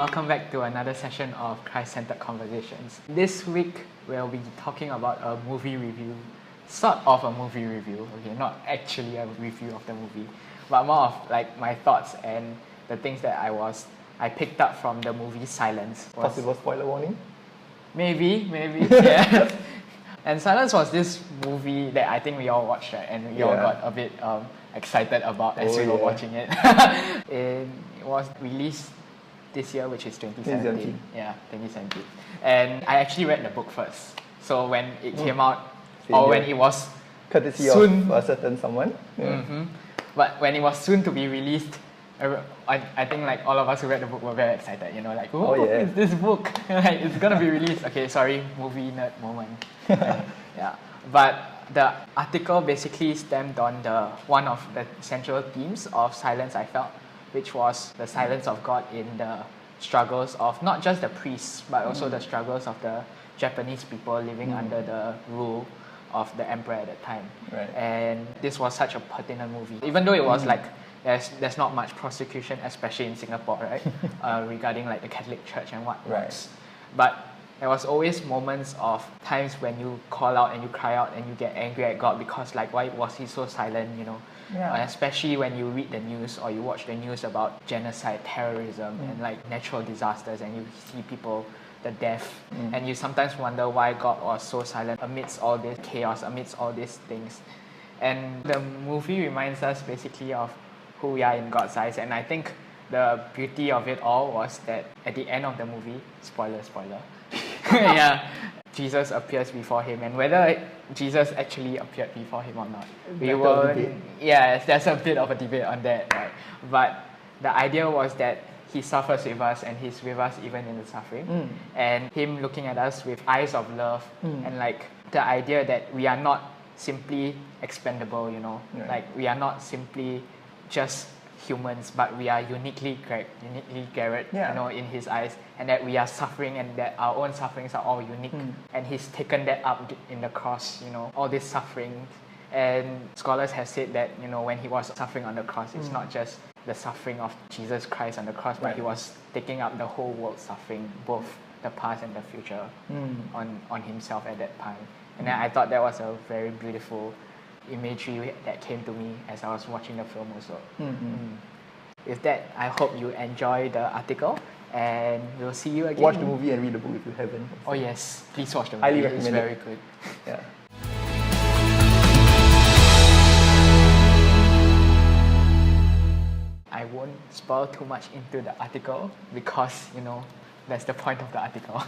Welcome back to another session of Christ-Centered Conversations. This week, we'll be talking about a movie review, sort of a movie review, okay, not actually a review of the movie, but more of like my thoughts and the things that I picked up from the movie Silence. Possible spoiler warning? Maybe, yeah. And Silence was this movie that I think we all watched, right? And we all got a bit excited about as we were watching it. It was released this year, which is 2017. Yeah, 2017. And I actually read the book first. So when it came out, when it was courtesy soon, of a certain someone. But when it was soon to be released, I think like all of us who read the book were very excited. You know, like, it's this book. Like, it's gonna be released. Okay, sorry, movie nerd moment. Yeah, but the article basically stemmed on one of the central themes of Silence, I felt, which was the silence of God in the struggles of not just the priests, but also the struggles of the Japanese people living under the rule of the emperor at that time. Right. And this was such a pertinent movie, even though it was like there's not much prosecution, especially in Singapore, right, regarding like the Catholic Church and whatnot. But there was always moments of times when you call out and you cry out and you get angry at God because like, why was he so silent, you know? Especially when you read the news or you watch the news about genocide, terrorism and like natural disasters, and you see people, the death, and you sometimes wonder why God was so silent amidst all this chaos, amidst all these things. And the movie reminds us basically of who we are in God's eyes, and I think the beauty of it all was that at the end of the movie, spoiler, Jesus appears before him, and whether Jesus actually appeared before him or not, there's a bit of a debate on that, right? But the idea was that he suffers with us and he's with us even in the suffering, and him looking at us with eyes of love, and like the idea that we are not simply expendable, you know, like we are not simply just humans, but we are uniquely Garrett, you know, in his eyes, and that we are suffering and that our own sufferings are all unique, and he's taken that up in the cross, you know, all this suffering. And scholars have said that, you know, when he was suffering on the cross, it's not just the suffering of Jesus Christ on the cross, but he was taking up the whole world's suffering, both the past and the future, on himself at that time. And I thought that was a very beautiful imagery that came to me as I was watching the film also. With that, I hope you enjoy the article, and we'll see you again. Watch the movie and read the book if you haven't. Oh yes, please watch the movie. Highly recommend it. It's very good. Yeah. I won't spoil too much into the article because, you know, that's the point of the article.